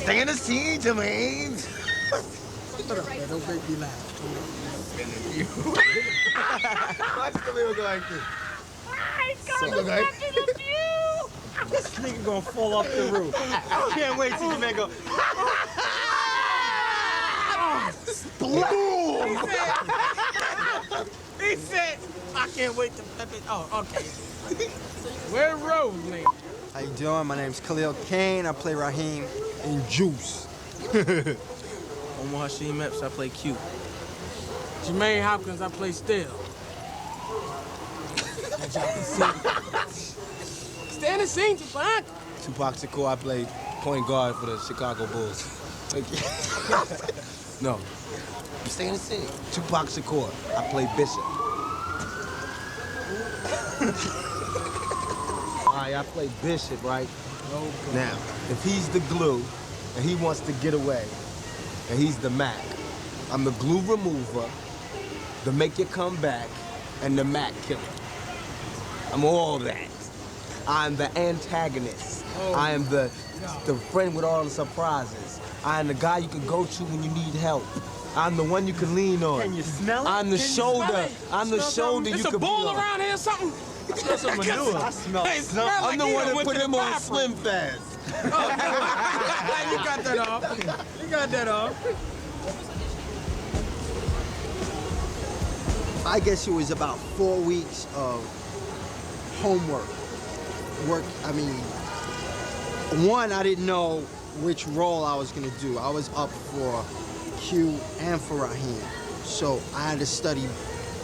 Stay in the scene, Jermaine. Shut up, man. Don't make me laugh. Watch Khalil go like this. He's going to the view. This nigga gonna fall off the roof. I can't wait till you man go. He said, I can't wait to flip it. Oh, okay. Where Rose, man? How you doing? My name's Khalil Kane. I play Raheem in Juice. I'm Hasheem Epps. I play Q. Jermaine Hopkins, I play Still. Stay in the scene, Tupac. Tupac Shakur, I play point guard for the Chicago Bulls. No. Stay in the scene. Tupac Shakur, I play Bishop. All right, I play Bishop, right? Now, if he's the glue and he wants to get away and he's the Mac, I'm the glue remover, the make you come back, and the Mac killer. I'm all that. I'm the antagonist. I am the friend with all the surprises. I am the guy you can go to when you need help. I'm the one you can lean on. Can you smell it? I'm the shoulder. I'm the shoulder you There's can a be bull on. around here or something? I smell some manure. I smell Hey, something. smell I'm like the you one that went put to the him on bathroom. Slim Fast. You got that off. You got that off. I guess it was about 4 weeks of homework. One, I didn't know which role I was gonna do. I was up for Q and for Raheem. So I had to study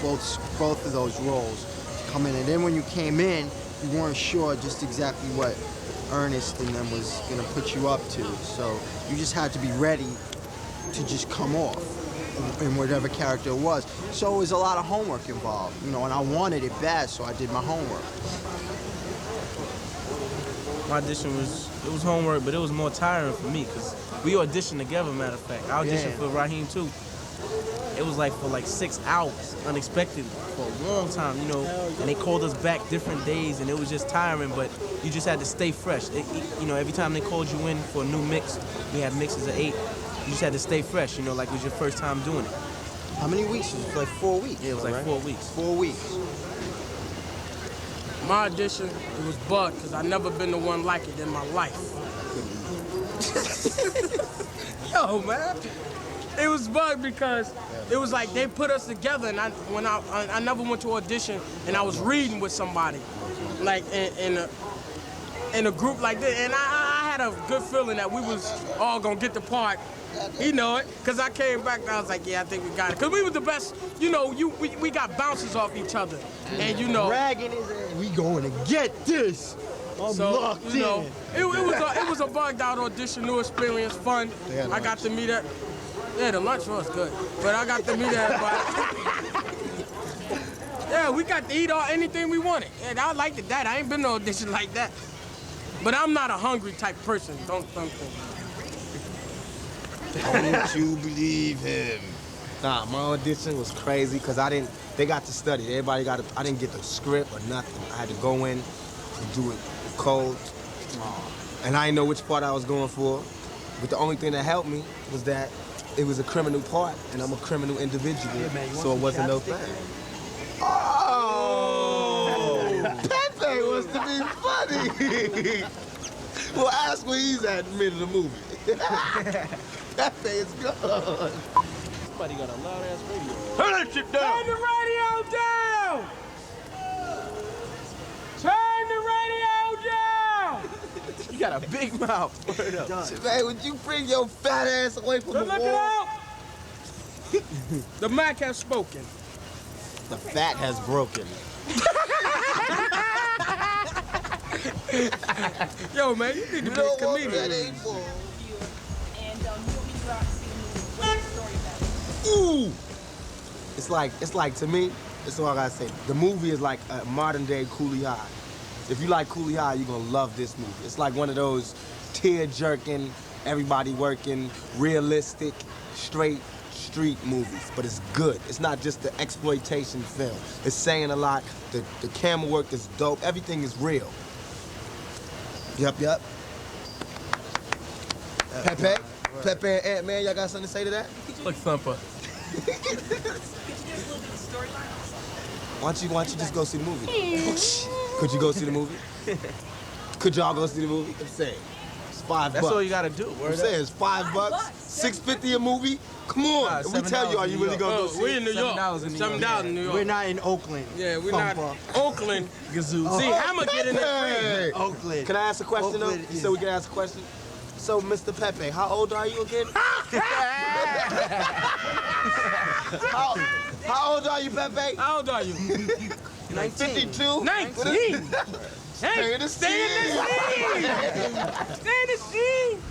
both of those roles to come in. And then when you came in, you weren't sure just exactly what Ernest and them was gonna put you up to. So you just had to be ready to just come off in whatever character it was. So it was a lot of homework involved, and I wanted it bad, so I did my homework. My audition was homework, but it was more tiring for me because we auditioned together, matter of fact. I auditioned for Raheem too. It was like for 6 hours, unexpected, for a long time, and they called us back different days, and it was just tiring, but you just had to stay fresh. Every time they called you in for a new mix, we had mixes of 8, you just had to stay fresh, like it was your first time doing it. How many weeks? It was like 4 weeks. Yeah, it was like right? 4 weeks. 4 weeks. My audition, it was bugged because I never been the one like it in my life. Yo, man. It was bugged because it was like they put us together, and I never went to audition, and I was reading with somebody, like in a group like this, and I had a good feeling that we was all gonna get the part. He know it, because I came back and I was like, yeah, I think we got it. Because we were the best, we got bounces off each other. And Dragging his ass. We going to get this. I'm locked in. It was a bugged out audition, new experience, fun. I got to meet her. Yeah, the lunch was good. But I got to meet everybody. Yeah, we got to eat anything we wanted. And I liked it that. I ain't been to audition like that. But I'm not a hungry type person. Don't think. Don't you believe him? Nah, my audition was crazy because they got to study. I didn't get the script or nothing. I had to go in and do it cold. And I didn't know which part I was going for. But the only thing that helped me was that it was a criminal part, and I'm a criminal individual, so it wasn't no thing. Oh! Pepe wants to be funny! Well, ask where he's at in the middle of the movie. Pepe is good. Somebody got a loud ass radio. Turn that shit down! Turn the radio down! Turn the radio down! You got a big mouth. Word up. Man, would you bring your fat ass away from the Look it wall? out! The Mac has spoken. The fat has broken. Yo, man, you need to be a comedian. Ooh! It's like to me, it's all I gotta say. The movie is like a modern day Cooley High. If you like Cooley High, you're gonna love this movie. It's like one of those tear-jerking, everybody working, realistic, straight street movies, but it's good. It's not just the exploitation film. It's saying a lot. The camera work is dope. Everything is real. Yep. Pepe, Pepe and Ant-Man, y'all got something to say to that? Look, Thumper. Why don't you just go see the movie? Could you go see the movie? Could y'all go see the movie? I'm saying. It's $5. That's all you gotta do. I'm saying it's $5, $6.50 a movie. Come on, if we tell you, are you really gonna go see We it? in New York. $7 in New York. $7 in New York. We're not in Oakland. Yeah, we're not. Oakland. Gazoo. See, Hammer get in there free. Hey. Oakland. Can I ask a question though? Oakland You is- said we can ask a question. So, Mr. Pepe, how old are you again? How old are you, Pepe? How old are you? 52? 19. Stay in the Stay in the scene. Stay in the scene.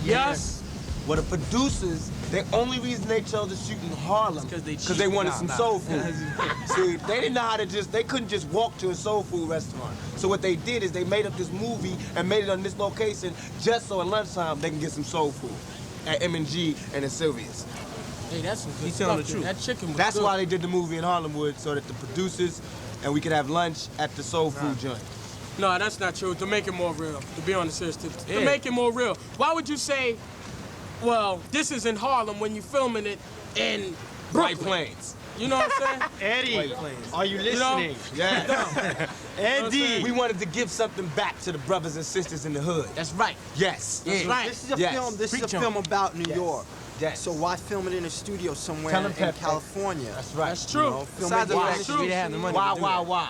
Yes. Well, the producers, the only reason they chose to shoot in Harlem 'cause they they cheap. wanted Nah, some nah. soul food. See, they didn't know how to they couldn't just walk to a soul food restaurant. So what they did is they made up this movie and made it on this location just so at lunchtime they can get some soul food at M&G and at Sylvia's. Hey, that's some good He's telling stuff, the truth. That chicken was That's good. why they did the movie in Harlemwood, so that the producers and we could have lunch at the soul food joint. No, that's not true. To make it more real. To be on the serious tip. To Yeah. make it more real. Why would you say, well, this is in Harlem when you're filming it in Bright Brooklyn? Plains. You know what I'm saying? Eddie, are you You know? listening? Yeah. Eddie. We wanted to give something back to the brothers and sisters in the hood. That's right. Yes. That's right. This is a Yes. film. This is a Preach on. film about New Yes. York. Yes. So why film it in a studio somewhere Tell 'em, in Pepe. California? That's right. That's true. You know, film Besides it the in fact the that we didn't have the money to do that. Why?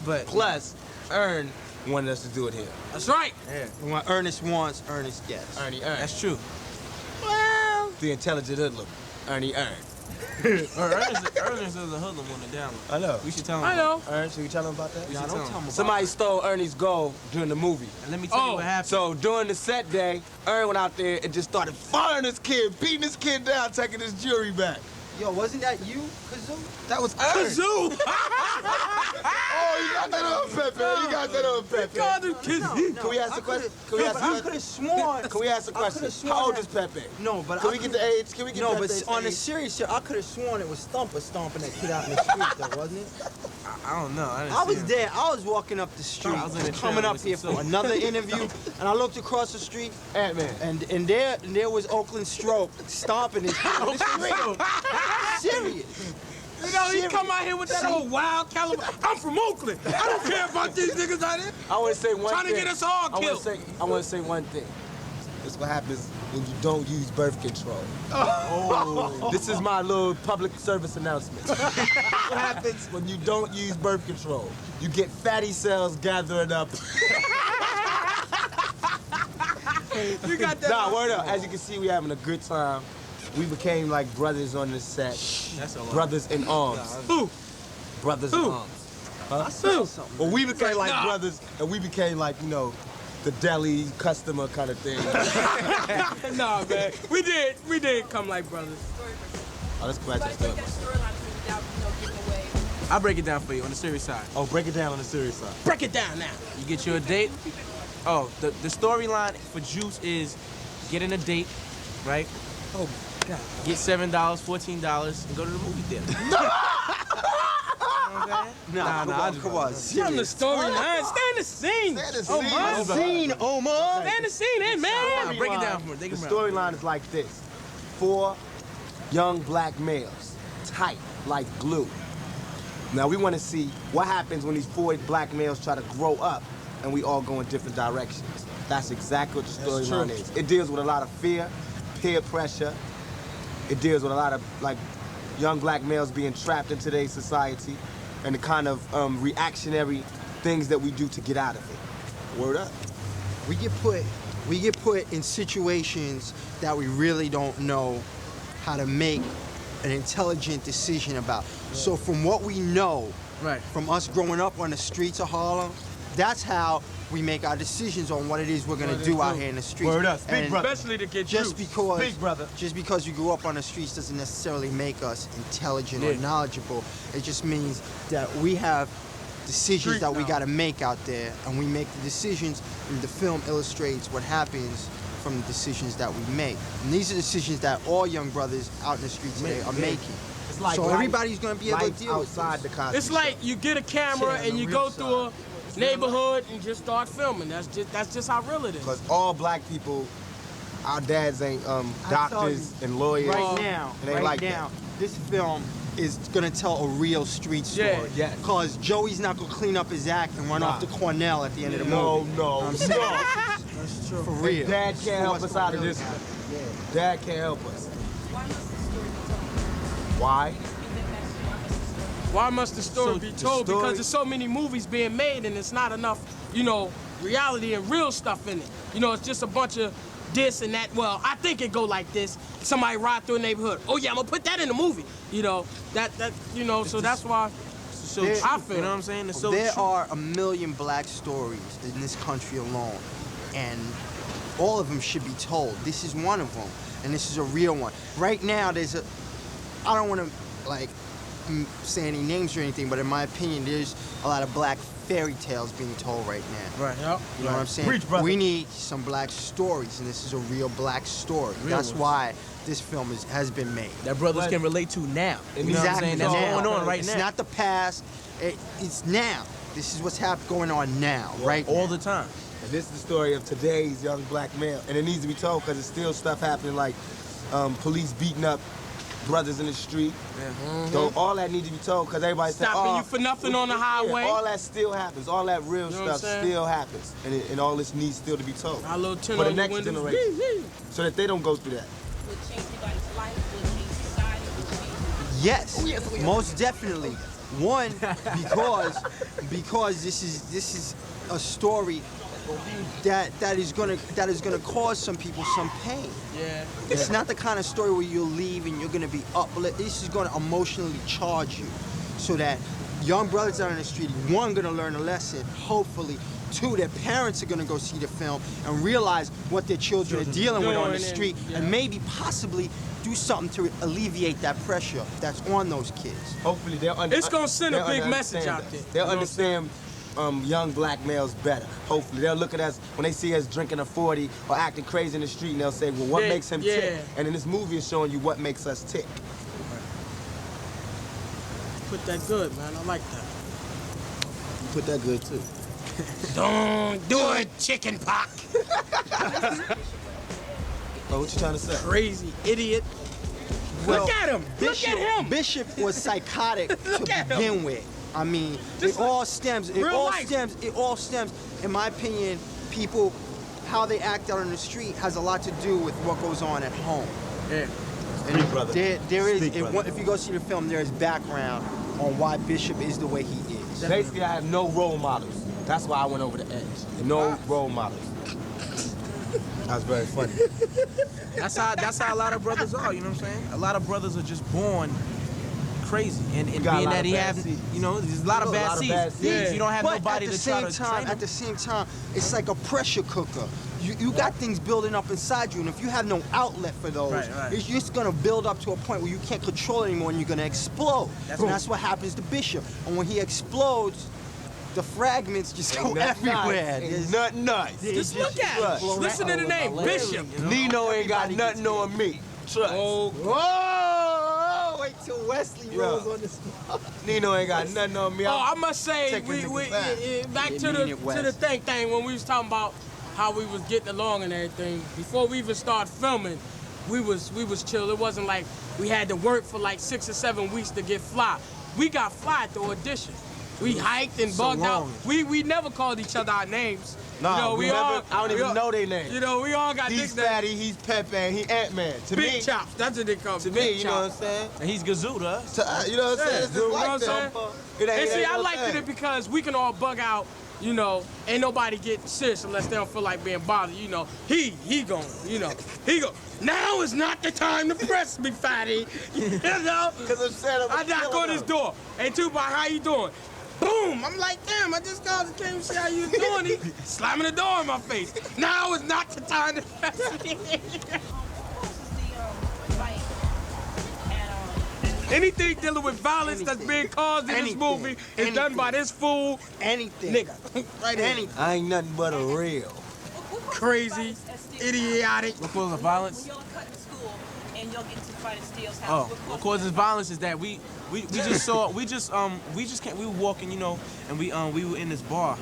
But Plus, Ern wanted us to do it here. That's right. And what Ernest wants, Ernest gets. Ernie Ern. that's true. Well, the intelligent hoodlum. Ernie Ern. Ernest is a hoodlum on the down low. I know. We should tell him. I know. Ern, should we tell him about that? We Nah, should don't tell tell him. him about Somebody stole Ernie's gold during the movie. And let me tell you Oh. what happened. So during the set day, Ern went out there and just started firing this kid, beating this kid down, taking his jewelry back. Yo, wasn't that you, Kazoo? That was Ern. Kazoo. Oh, you got that on Pepe. You got that on Pepe. God, the kids. Can we ask a question? Can we ask a I question? could have sworn. Can we ask a I question? could've sworn How old that- is Pepe? No, but Can I we get could've- the age? Can we get No, but Pepe's on the age? serious shit, I could have sworn it was Thumper stomping that kid out in the street, though, wasn't it? I don't know. I, didn't I see was him. there. I was walking up the street, I was in the coming trailer up with here some for soap. another interview, and I looked across the street, Ant-Man. and there was Oakland Stroke stomping his kid in the street. Serious. You know, he come out here with that old wild caliber. I'm from Oakland. I don't care about these niggas out here. I want to say one Trying to thing. get us all killed. I want to say one thing. This is what happens when you don't use birth control. Oh. This is my little public service announcement. What happens when you don't use birth control? You get fatty cells gathering up. You got that. Nah, word up. As you can see, we having a good time. We became like brothers on this set. That's a lot. Brothers in arms. Who? Brothers in Who? arms. I saw something. Well, we became like Nah. brothers, and we became like, you know, the deli customer kind of thing. Nah, man. We did come like brothers. Oh, let's go back to the story. I'll break it down for you on the serious side. Oh, break it down on the serious side. Break it down now. You get you a date. Oh, the storyline for Juice is getting a date, right? Oh, God. Get $7, $14, and go to the movie theater. Nah, I just- come on. Tell them the story, man. Stay in the scene. Stay in the Oh, scene. man. Scene, Omar. Stay in the scene, eh, man. Nah, break it down for me. The Take it around. storyline is like this. 4 young black males, tight like glue. Now we want to see what happens when these 4 black males try to grow up and we all go in different directions. That's exactly what the storyline is. It deals with a lot of fear, peer pressure. It deals with a lot of like young black males being trapped in today's society and the kind of reactionary things that we do to get out of it. Word up. We get put in situations that we really don't know how to make an intelligent decision about. So from what we know, Right. from us growing up on the streets of Harlem, that's how we make our decisions on what it is we're gonna do out here in the streets. Word up. Speak, And brother. Especially to get Just juice. because, Speak, brother. just because you grew up on the streets doesn't necessarily make us intelligent or Yeah. knowledgeable. It just means that we have decisions Street that we knowledge. got to make out there, and we make the decisions. And the film illustrates what happens from the decisions that we make. And these are decisions that all young brothers out in the streets today are making. It's like so life- everybody's gonna be able to life deal with outside this. the Cosby It's like you get a camera Yeah, and the you real go through neighborhood and just start filming. That's just how real it is. Because all black people, our dads ain't doctors and lawyers. Right now, It ain't right like now, this film is gonna tell a real street story. Yeah, yes. Cause Joey's not gonna clean up his act and run Nah. off to Cornell at the end of the No, movie. no, I'm no. saying, That's true. for real. Dad can't help What's us out of gonna this really one. Dad can't help us. Why? Why must the story So be the told? story- Because there's so many movies being made and it's not enough, reality and real stuff in it. It's just a bunch of this and that. Well, I think it go like this. Somebody ride through a neighborhood. Oh yeah, I'm gonna put that in the movie. So that's why So There- true, I feel. you know what I'm saying? It's so There true. are a million black stories in this country alone, and all of them should be told. This is one of them, and this is a real one. Right now, I don't want to say any names or anything, but in my opinion, there's a lot of black fairy tales being told right now. Right. Yep. You know what I'm saying? Preach, brother. We need some black stories, and this is a real black story. Real That's ones. why this film has been made. That brothers But- can relate to now. You know what I'm Exactly. saying? That's now. going on right it's now. It's not the past. It's now. This is what's going on now, right? all now. the time. And this is the story of today's young black male. And it needs to be told because there's still stuff happening like police beating up brothers in the street. So all that needs to be told because everybody's saying, Stopping you for nothing on the highway. all that still happens. All that real You know what I'm stuff saying? still happens. And all this needs still to be told. Our little tin For the on the next windows. generation. Wee, wee. So that they don't go through that. Will change anybody's life, will change society, will change Yes, most definitely. One, because this is a story that is gonna cause some people some pain. Yeah. It's not the kind of story where you'll leave and you're gonna be uplifted. This is gonna emotionally charge you, so that young brothers out on the street, one, gonna learn a lesson, hopefully. Two, their parents are gonna go see the film and realize what their children are dealing with on the doing and- street, yeah. and maybe possibly do something to alleviate that pressure that's on those kids. Hopefully they'll understand. It's gonna send a big message out there. They'll You know what I'm understand young black males better. Hopefully they'll look at us when they see us drinking a 40 or acting crazy in the street, and they'll say, "Well, what Yeah, makes him yeah. tick?" And in this movie, it's showing you what makes us tick. Put that good, man. I like that. You put that good too. Don't do it, chicken pox. Oh, what you trying to say? Crazy idiot. Well, Look at him. Look at him. Bishop was psychotic to Look at him. begin with. I mean, Just it all stems. It real all life. stems. It all stems. In my opinion, people, how they act out on the street has a lot to do with what goes on at home. Yeah. And Speak, brother. there is. Speak, brother. If you go see the film, there is background on why Bishop is the way he is. Basically, I have no role models. That's why I went over the edge. No role models. That was very funny. That's how a lot of brothers are, you know what I'm saying? A lot of brothers are just born crazy. And got a being lot that of he bad have, seeds. there's a lot of bad seeds. Yeah. You don't have But nobody at the to try same to time, train at the same time, it's like a pressure cooker. You got things building up inside you, and if you have no outlet for those, Right. it's just gonna build up to a point where you can't control it anymore, and you're gonna explode. That's what happens to Bishop. And when he explodes, the fragments just go everywhere. Ain't nothing nice. Just look at him. Listen to the name, Bishop. Nino ain't got nothing on me. Trust. Oh, Whoa! Wait till Wesley Yeah. rolls on this. Nino ain't got nothing on me. Oh, I must say, Taking we niggas back. back You to mean it, the Wes. thing when we was talking about how we was getting along and everything. Before we even started filming, we was chill. It wasn't like we had to work for like 6 or 7 weeks to get fly. We got fly at the audition. We hiked and So bugged out. long. We never called each other our names. No, we never- I don't even know their names. You know, we all got He's nicknames. Fatty, he's Pepe, and he Ant-Man. To Big me, chops. That's what they call to Big me, you know what I'm chops. saying? And he's Gazoo to us. You know what I'm saying? It's You just know like what I'm that. saying? It ain't And see, I no liked thing. it because we can all bug out, you know, ain't nobody getting serious unless they don't feel like being bothered, you know. He going, you know, he go, now is not the time to press me, fatty. You know? Because I'm saying I knock killing on his them. door. Hey, Tupac, how you doing? Boom! I'm like, damn, I just called and came to see how you doing. He slamming the door in my face. Now is not the time to press me. Anything dealing with violence that's being caused in this Anything. movie is done by this fool Anything. nigga. Right here. Anything. I ain't nothing but a real. Crazy, idiotic. What causes violence? Y'all cut to school and y'all get to fight at Steele's Oh, house. what causes violence is that we just saw we just came, we were walking, you know, and we were in this bar,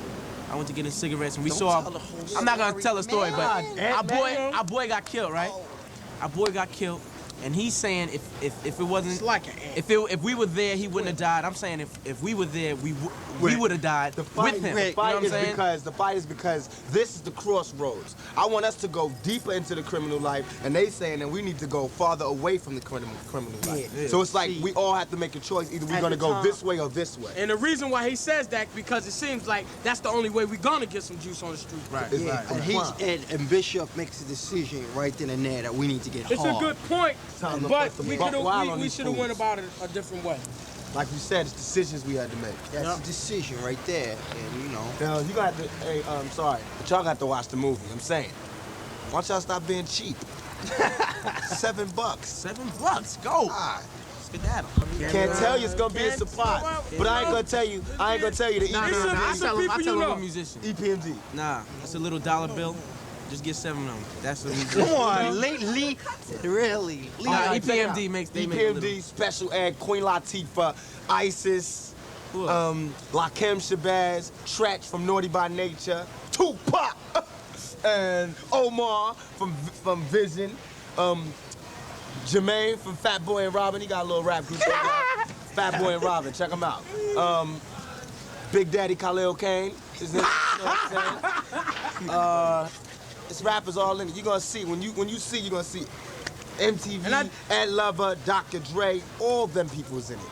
I went to get him cigarettes, and we Don't saw. tell the whole I'm not gonna story, tell the story, man. but our boy got killed, right? Our boy got killed, and he's saying if it wasn't It's like an ant. if we were there, he wouldn't have died. I'm saying if we were there, we would have died The fight, with him. the You know fight what I'm is saying? because the fight is because this is the crossroads. I want us to go deeper into the criminal life, and they saying that we need to go farther away from the criminal life. Yeah. So it's like See, we all have to make a choice. Either we're at gonna the go time- this way or this way. And the reason why he says that because it seems like that's the only way we're gonna get some juice on the street. Right. It's Yeah, like, and Bishop makes a decision right then and there that we need to get It's hard. a good point, Time to but put some we buck wild on we these should have went fools. about it a different way. Like you said, it's decisions we had to make. That's Yep. a decision right there, and you know. Now you got to. Hey, I'm sorry, but y'all got to watch the movie. I'm saying, why don't y'all stop being cheap? $7. $7. Go. God. Skedaddle. Can't tell you it's gonna be a Can't surprise, tell. but I ain't gonna tell you. I ain't gonna tell you the Nah, It's nah, a- nah. I it's a tell him, people I tell you him know. a musician. EPMD. Nah, that's a little dollar bill. Just get 7 of them. That's a musician. Come on, lately, really. Nah, Check it out. EPMD makes they make a EPMD, Special Ed, Queen Latifah, Isis, Who else? Lakim Shabazz, Tretch from Naughty by Nature, Tupac, and Omar from Vision, Jermaine from Fat Boy and Robin. He got a little rap group. Fat Boy and Robin, check him out. Big Daddy Khalil Kane is in it. You know what I'm saying? It's rappers all in it. You're gonna see when you see, you're gonna see MTV, And Ed Lover, Dr. Dre, all them people's in it.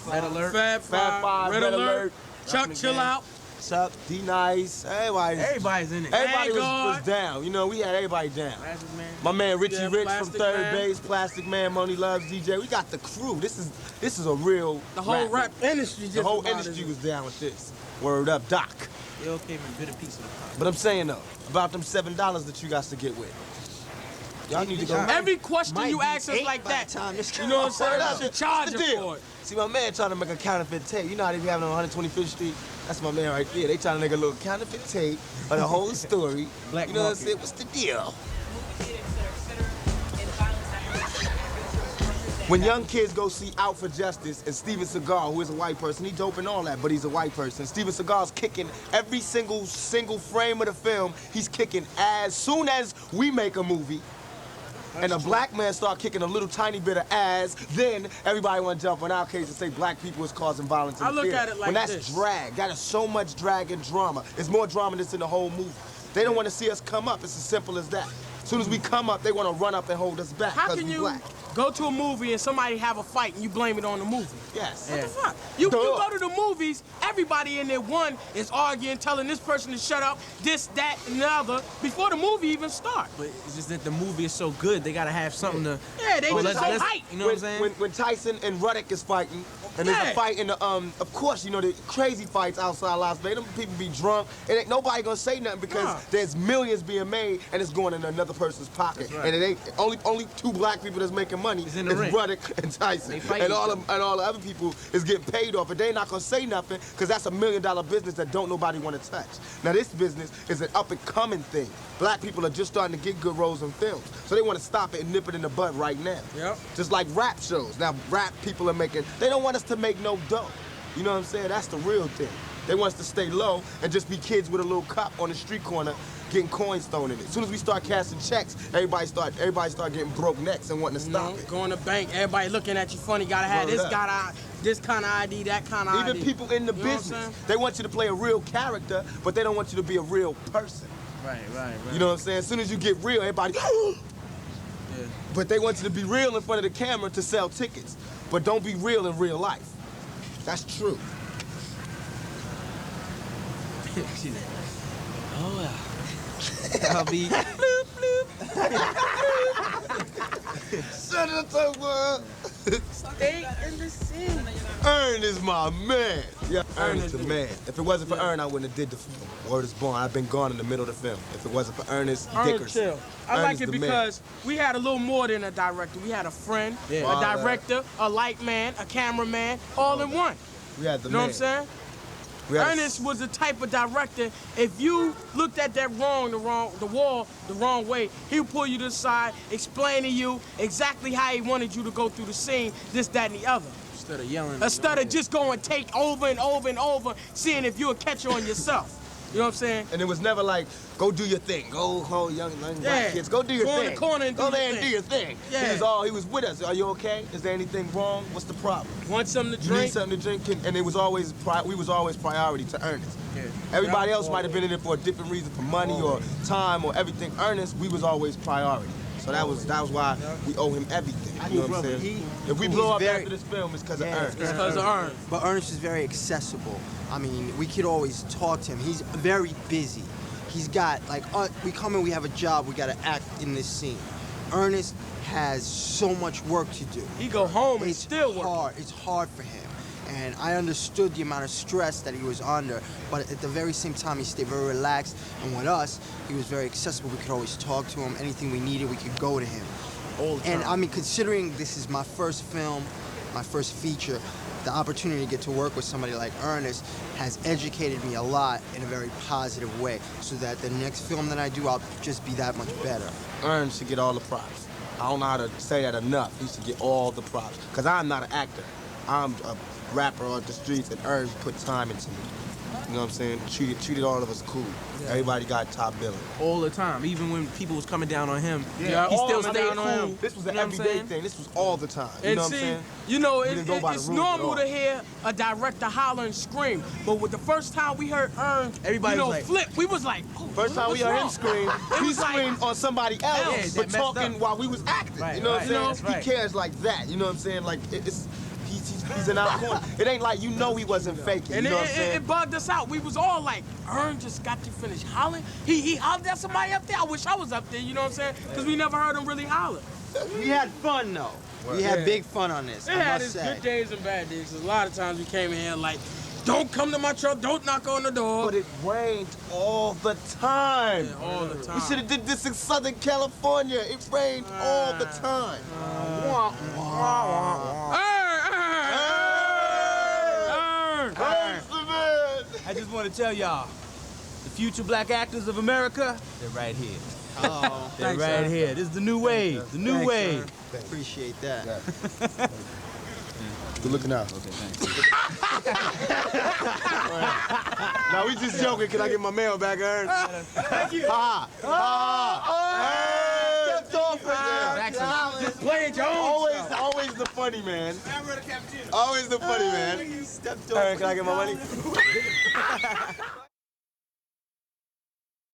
Red Alert. Fab Fab Five, Red Alert, Chuck Rockin' Chill Gang. Out. Chuck, D Nice, Everybody's in it. everybody was Vanguard. down. You know, we had everybody down. Plastic Man. My man Richie Yeah, Rich from Plastic Third Man. Base, Plastic Man, Money Loves DJ. We got the crew. This is a real The whole rap industry just The whole about industry is- was down with this. Word up, Doc. They all came in bitter piece of the pie. But I'm saying though, about them $7 that you got to get with. Y'all need to go. Every question Might you be ask us 8 like by that, the time this you know what I'm saying? Word You up. should charge What's the him deal? for it. See, my man trying to make a counterfeit tape. You know how they be having on 125th Street? That's my man right there. They trying to make a little counterfeit tape of the whole story. Black you know what I'm market. saying? What's the deal? movie theater, et cetera, and violence. When young kids go see Out for Justice and Steven Seagal, who is a white person, he dope and all that, but he's a white person. Steven Seagal's kicking every single frame of the film. He's kicking as soon as we make a movie. And a black man start kicking a little tiny bit of ass, then everybody want to jump on our case and say black people is causing violence in I the look theater. at it like when that's this. drag, that is so much drag and drama. It's more drama that's in the whole movie. They don't want to see us come up. It's as simple as that. As soon as we come up, they want to run up and hold us back How because can we you black. go to a movie and somebody have a fight and you blame it on the movie? Yes. What the fuck? You Duh. go to the movies, everybody in there, one is arguing, telling this person to shut up, this, that, and the other, before the movie even starts. But it's just that the movie is so good, they gotta have something to. Yeah, they Well, just so hype. You know what I'm saying? When Tyson and Ruddock is fighting, and there's Yeah. a fight in the of course, you know, the crazy fights outside Las Vegas, them people be drunk, and ain't nobody gonna say nothing because Nah. there's millions being made and it's going in another person's pocket. right. And it ain't only two black people that's making money It's in the ring. Ruddock and Tyson. They fight And each all other. the other people is getting paid off, and they not gonna say nothing because that's $1 million business that don't nobody want to touch. Now this business is an up and coming thing. Black people are just starting to get good roles in films, so they want to stop it and nip it in the bud right now. Yep. Just like rap shows. Now rap people are making, they don't want us to make no dough. You know what I'm saying? That's the real thing. They want us to stay low and just be kids with a little cup on the street corner getting coins thrown in it. As soon as we start cashing checks, everybody start getting broke necks and wanting to You stop know, it. going to bank, everybody looking at you funny, gotta have Word this, up. this kind of ID, that kind of ID. Even people in the You know what I'm business, saying? they want you to play a real character, but they don't want you to be a real person. Right. You know what I'm saying? As soon as you get real, everybody, Yeah. but they want you to be real in front of the camera to sell tickets. But don't be real in real life. That's true. Oh yeah. I'll be. Shut it up, man. Stay in the scene. Ern is my man. Yeah, Ern is the man. If it wasn't for Ern, I wouldn't have did the film. Word is born. I've been gone in the middle of the film. If it wasn't for Ernest Dickerson. Chill. I Ern like is it the man. because we had a little more than a director. We had a friend, Yeah. a director, a light man, a cameraman, all in one. We had the You know man. what I'm saying? We had a- Ernest was the type of director, if you looked at that the wall the wrong way, he would pull you to the side, explain to you exactly how he wanted you to go through the scene, this, that, and the other. Instead of yelling. Instead of just going take over and over and over, seeing if you would catch on yourself. You know what I'm saying? And it was never like, go do your thing. Go, young Yeah. black kids, go do your Go in thing. the corner and go do there your and thing. do your thing. Yeah. He was with us. Are you okay? Is there anything wrong? What's the problem? Want something to You need drink? something to drink? And it was always, we was always priority to Ernest. Yeah. Everybody else might have been in it for a different reason, for money or time or everything. Ernest, we was always priority. So that was why we owe him everything. You know what I'm saying? If we blow up after this film, it's because of Ernest. It's because of Ernest. But Ernest is very accessible. I mean, we could always talk to him. He's very busy. He's got, like, we come in, we have a job, we got to act in this scene. Ernest has so much work to do. He go home and It's still work. hard. It's hard for him. And I understood the amount of stress that he was under, but at the very same time, he stayed very relaxed. And with us, he was very accessible. We could always talk to him. Anything we needed, we could go to him. All the time. And I mean, considering this is my first film, my first feature, the opportunity to get to work with somebody like Ernest has educated me a lot in a very positive way, so that the next film that I do, I'll just be that much better. Ernest should get all the props. I don't know how to say that enough. He should get all the props. Because I'm not an actor. I'm a rapper on the streets, and Ernest put time into me. You know what I'm saying? Treated all of us cool. Yeah. Everybody got top billing. All the time. Even when people was coming down on him, Yeah, he all still of them stayed down on cool. him. This was an You know what I'm everyday saying? thing. This was all the time. You And know what see, I'm saying? you know, We didn't go by the it's rules at normal all. to hear a director holler and scream, but with the first time we heard Everybody was like- Flip, we was like, oh, First time we what's heard him wrong? scream, It he was like- screamed on somebody else, Yeah, but that messed talking up. while we was acting. Right, you know what I'm right, saying? that's right. He cares like that. You know what I'm saying? Like he's in our corner. It ain't like he wasn't faking. And you know what I'm saying? it bugged us out. We was all like, Ern just got to finish hollering. He hollered at somebody up there. I wish I was up there, you know what I'm saying? Because we never heard him really holler. We had fun though. We had big fun on this. It I had must its say. good days and bad days. 'Cause a lot of times we came in here like, don't come to my truck, don't knock on the door. But it rained all the time. Yeah, all the time. We should have did this in Southern California. It rained all the time. Ernest the man. I just want to tell y'all, the future black actors of America, they're right here. Oh, They're right here. This is the new wave. The new thanks, wave. sir. Appreciate that. Good looking out. Now we just joking. Can I get my mail back, Ernest? Thank you. Ha ha. Stepped off right there. Just play it, Jones. Always the funny man. Always the funny man. Stepped Aaron, can I get my money?